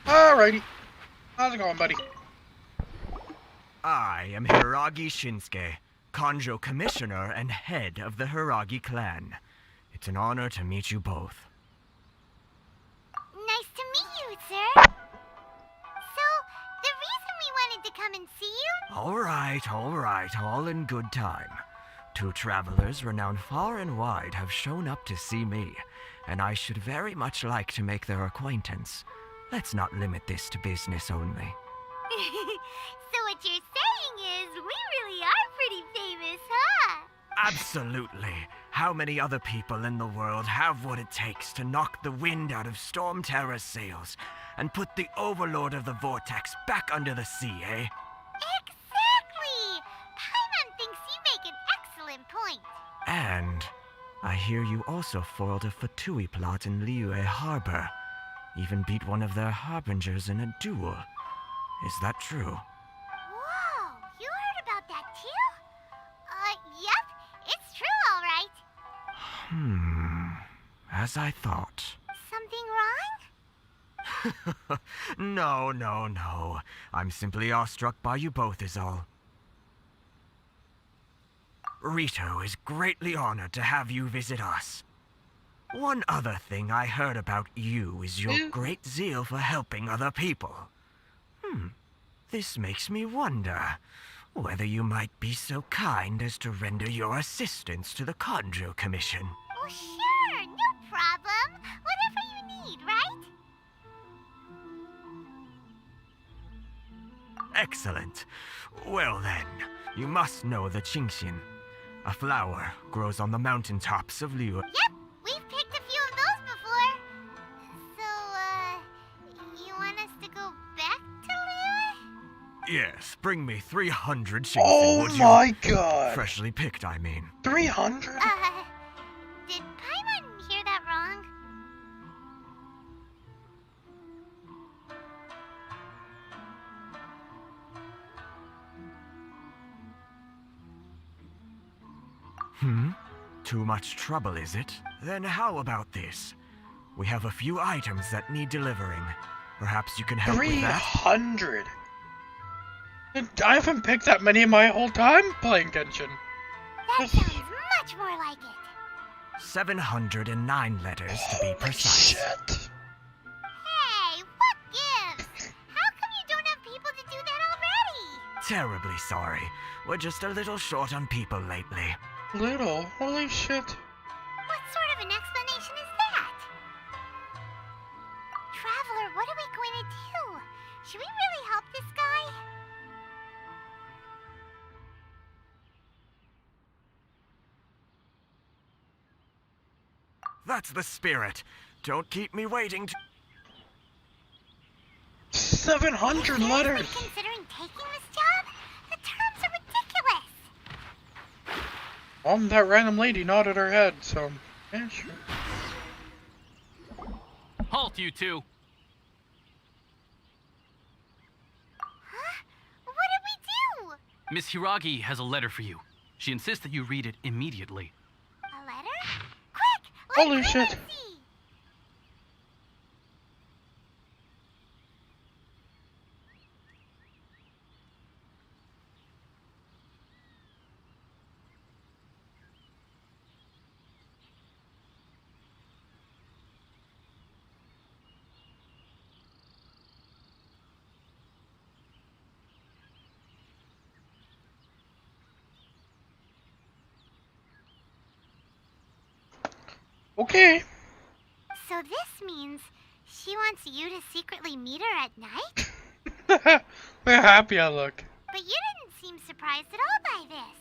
Alrighty. How's it going, buddy? I am Hiragi Shinsuke, Kanjo Commissioner and head of the Hiragi clan. It's an honor to meet you both. Nice to meet you, sir. So, the reason we wanted to come and see you? All right, all in good time. Two travelers renowned far and wide have shown up to see me, and I should very much like to make their acquaintance. Let's not limit this to business only. So what you're saying is, we really are pretty famous, huh? Absolutely. How many other people in the world have what it takes to knock the wind out of Storm Terror's sails and put the Overlord of the Vortex back under the sea, eh? Exactly! Paimon thinks you make an excellent point. And I hear you also foiled a Fatui plot in Liyue Harbor. Even beat one of their harbingers in a duel. Is that true? Whoa, you heard about that too? Yep, it's true, all right. As I thought. Something wrong? No. I'm simply awestruck by you both is all. Rito is greatly honored to have you visit us. One other thing I heard about you is your great zeal for helping other people. This makes me wonder whether you might be so kind as to render your assistance to the Kanjo Commission. Oh, sure, no problem. Whatever you need, right? Excellent. Well then, you must know the Genshin. A flower grows on the mountaintops of Liyue. Yep, we've picked a few of those before. So, you want us to go back to Liyue? Yes, bring me 300 Genshin, Oh would you? my god! Freshly picked, I mean. 300? Did Paimon hear that wrong? Too much trouble, is it? Then how about this? We have a few items that need delivering. Perhaps you can help with that? 300? I haven't picked that many in my whole time playing Genshin. That sounds much more like it. 709 letters to be precise. Shit. Hey, what gives? How come you don't have people to do that already? Terribly sorry. We're just a little short on people lately. Little? Holy shit. What sort of an explanation is that? Traveler, what are we going to do? Should we really help this guy? That's the spirit. Don't keep me waiting. 700 letters! Considering taking this job? The terms are ridiculous. That random lady nodded her head, so yeah, sure. Halt, you two! Huh? What did we do? Miss Hiragi has a letter for you. She insists that you read it immediately. A letter? Quick! Holy shit! See. Okay. So this means she wants you to secretly meet her at night? Look how happy I look. But you didn't seem surprised at all by this.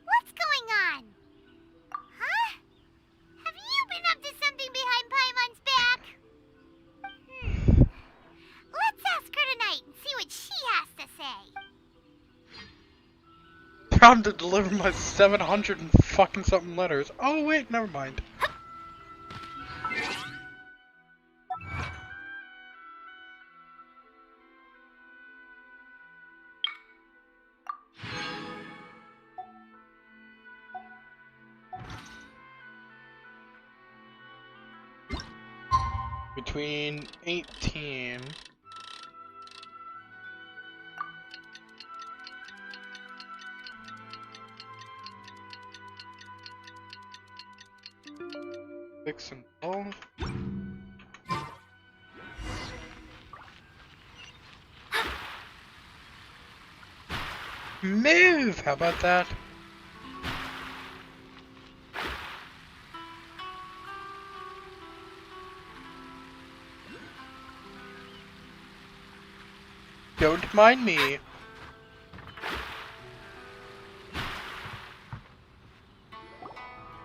What's going on? Huh? Have you been up to something behind Paimon's back? Let's ask her tonight and see what she has to say. Time to deliver my 700 and fucking something letters. Oh wait, never mind. between 18. Six and 12. Move! How about that? Don't mind me.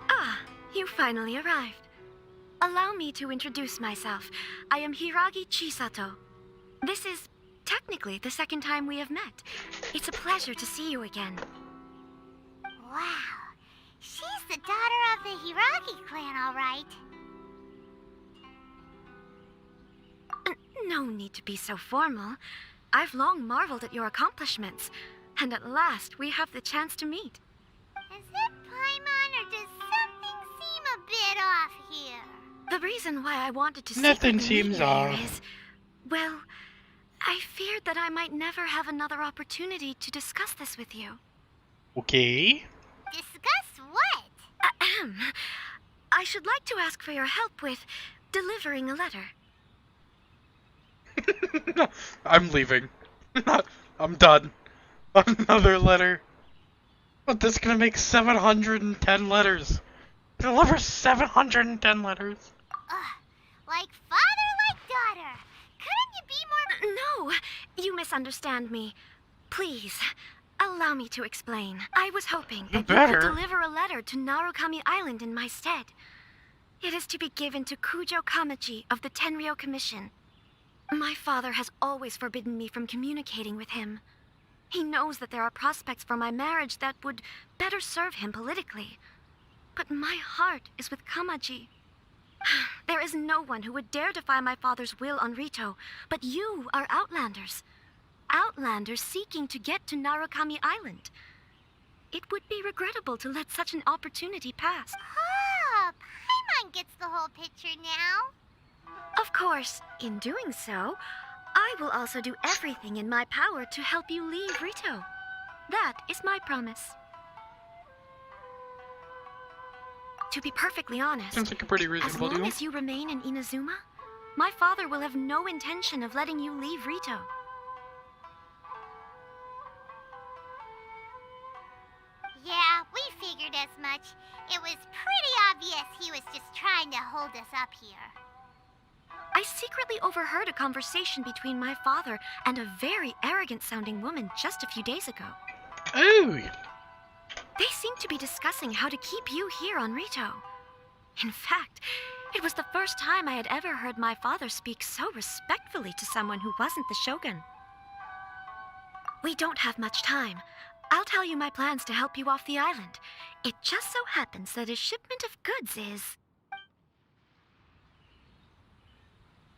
Ah, you finally arrived. Allow me to introduce myself. I am Hiragi Chisato. This is technically the second time we have met. It's a pleasure to see you again. Wow. She's the daughter of the Hiragi clan, all right. No need to be so formal. I've long marveled at your accomplishments, and at last we have the chance to meet. Is it Paimon, or does something seem a bit off here? The reason why I wanted to Nothing secretly meet seems you here off. is, well, I feared that I might never have another opportunity to discuss this with you. Okay. Discuss what? Ahem. I should like to ask for your help with delivering a letter. I'm leaving. I'm done. Another letter. But this is gonna make 710 letters. Deliver 710 letters. Like father, like daughter. Couldn't you be more... No, you misunderstand me. Please, allow me to explain. I was hoping that you could deliver a letter to Narukami Island in my stead. It is to be given to Kujo Kamachi of the Tenryou Commission. My father has always forbidden me from communicating with him. He knows that there are prospects for my marriage that would better serve him politically. But my heart is with Kamaji. There is no one who would dare defy my father's will on Rito, but you are Outlanders. Outlanders seeking to get to Narukami Island. It would be regrettable to let such an opportunity pass. Oh, Paimon gets the whole picture now. Of course, in doing so, I will also do everything in my power to help you leave Rito. That is my promise. To be perfectly honest, Sounds like a pretty reasonable as long deal. as you remain in Inazuma, my father will have no intention of letting you leave Rito. Yeah, we figured as much. It was pretty obvious he was just trying to hold us up here. I secretly overheard a conversation between my father and a very arrogant-sounding woman just a few days ago. Oh! They seemed to be discussing how to keep you here on Rito. In fact, it was the first time I had ever heard my father speak so respectfully to someone who wasn't the Shogun. We don't have much time. I'll tell you my plans to help you off the island. It just so happens that a shipment of goods is...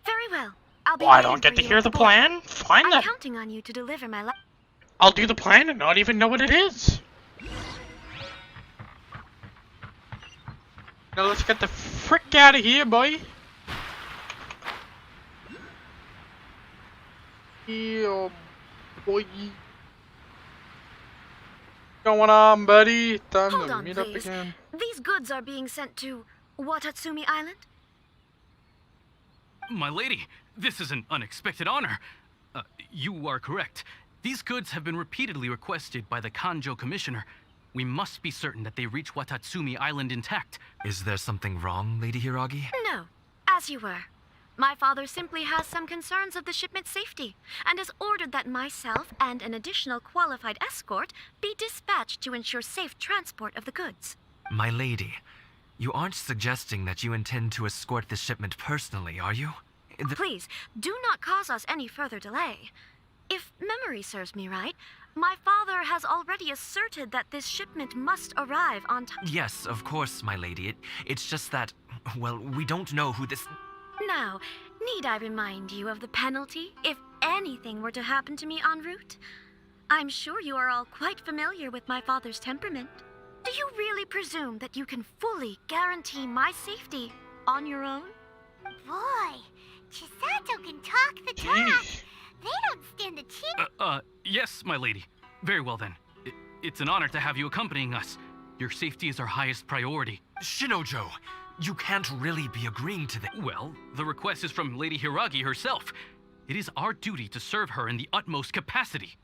Very well. I'll be Well, I waiting don't get for to you hear at the port. plan? Fine I'm then. counting on you to deliver my letter. I'll do the plan and not even know what it is. Now let's get the frick out of here, boy. Yeah, boy. Going on, buddy? Time Hold to on, meet up please. again. These goods are being sent to Watatsumi Island? My lady, this is an unexpected honor. You are correct. These goods have been repeatedly requested by the Kanjo Commissioner. We must be certain that they reach Watatsumi Island intact. Is there something wrong, Lady Hiragi? No, as you were. My father simply has some concerns of the shipment's safety, and has ordered that myself and an additional qualified escort be dispatched to ensure safe transport of the goods. My lady, you aren't suggesting that you intend to escort this shipment personally, are you? Please, do not cause us any further delay. If memory serves me right, my father has already asserted that this shipment must arrive on time. Yes, of course, my lady. It's just that, well, we don't know who this... Now, need I remind you of the penalty if anything were to happen to me en route? I'm sure you are all quite familiar with my father's temperament. Do you really presume that you can fully guarantee my safety on your own? Boy, Chisato can talk the talk. They don't stand a chance. Yes, my lady. Very well then. It's an honor to have you accompanying us. Your safety is our highest priority. Shinojo, you can't really be agreeing to this. Well, the request is from Lady Hiragi herself. It is our duty to serve her in the utmost capacity.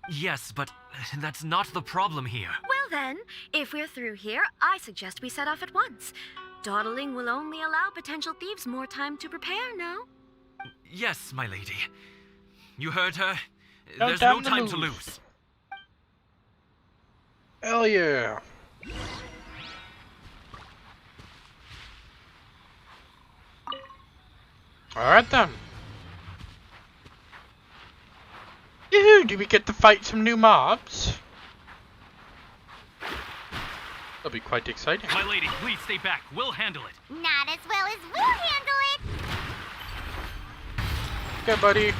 Yes, but that's not the problem here. Well then, if we're through here, I suggest we set off at once. Dawdling will only allow potential thieves more time to prepare, no? Yes, my lady. You heard her. No There's time no to time to lose. lose. Hell yeah. Alright then. Yoo-hoo, do we get to fight some new mobs? That'll be quite exciting. My lady, please stay back. We'll handle it. Not as well as we'll handle it. Okay, buddy.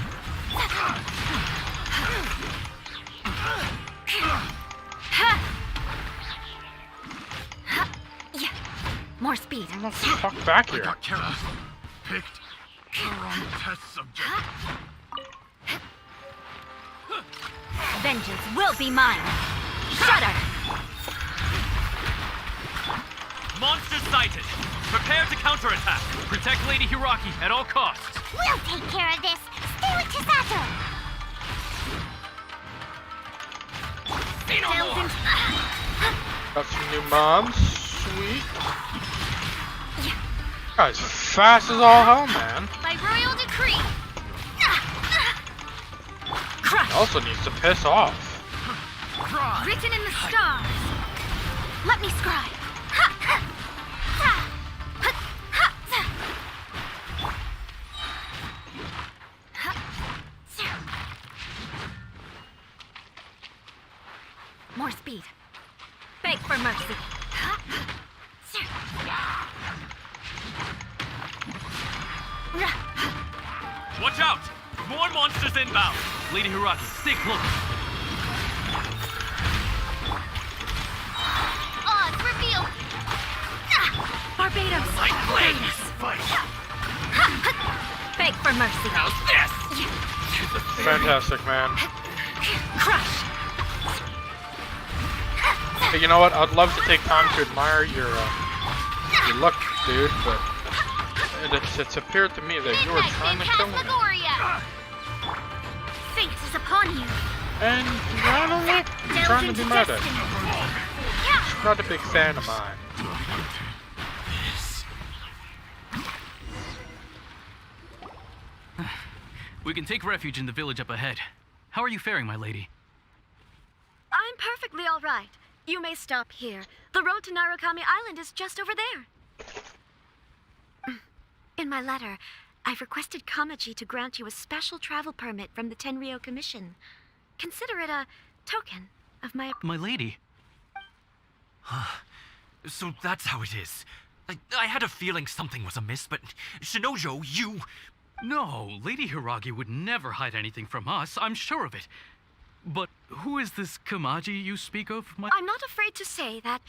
Yeah. More speed. Fuck back here. I got careless. Picked the wrong test subject. Vengeance will be mine. Shudder! Monsters sighted. Prepare to counterattack. Protect Lady Hiraki at all costs. We'll take care of this. Stay with Chisato. Say no more. Got some new mobs. Sweet. Guy's fast as all hell, man. By royal decree. He also needs to piss off. Written in the stars. Let me scribe. More speed. Beg for mercy. Watch out! More monsters inbound. Lady Hiraki, stay close. Oz, reveal. Barbados. Beg for mercy. How's this? Fantastic, man. Crush. Hey, you know what? I'd love to take time to admire your look, dude, but it's appeared to me that you were trying to kill me. Fate is upon you. And I don't know, you're trying to be mad at me. Not a big fan of mine. We can take refuge in the village up ahead. How are you faring, my lady? I'm perfectly all right. You may stop here. The road to Narukami Island is just over there. In my letter, I've requested Kamaji to grant you a special travel permit from the Tenryou Commission. Consider it a token of my... My lady. So that's how it is. I had a feeling something was amiss, but Shinojo, you... No, Lady Hiragi would never hide anything from us. I'm sure of it. But who is this Kamaji you speak of, my... I'm not afraid to say that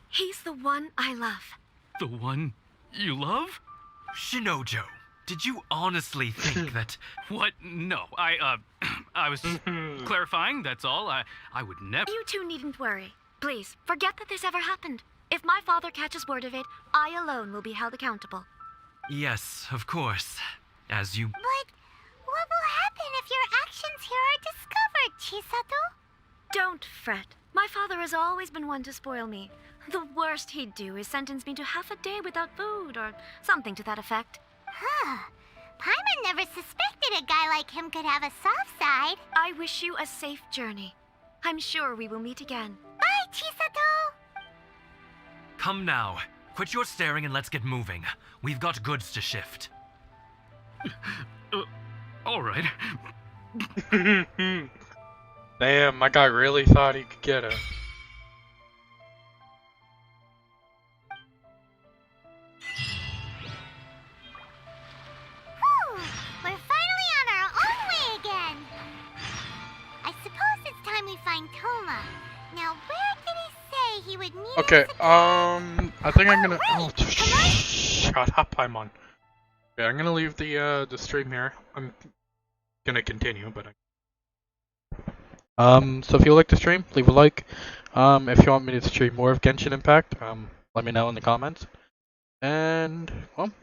he's the one I love. The one you love? Shinojo, did you honestly think that... What? No, I was clarifying, that's all. I would never... You two needn't worry. Please, forget that this ever happened. If my father catches word of it, I alone will be held accountable. Yes, of course. As you... But what will happen if your actions here are discovered, Chisato? Don't fret. My father has always been one to spoil me. The worst he'd do is sentence me to half a day without food, or something to that effect. Huh. Paimon never suspected a guy like him could have a soft side. I wish you a safe journey. I'm sure we will meet again. Bye, Chisato! Come now. Quit your staring and let's get moving. We've got goods to shift. All right. Damn, my guy really thought he could get it. Whew, we're finally on our own way again. I suppose it's time we find Toma. Now, where did he say he would meet Okay, us I think I'm gonna... Oh, shut up, Paimon. Yeah, I'm gonna leave the stream here. I'm gonna continue, but so if you like the stream, leave a like. If you want me to stream more of Genshin Impact, let me know in the comments. And well,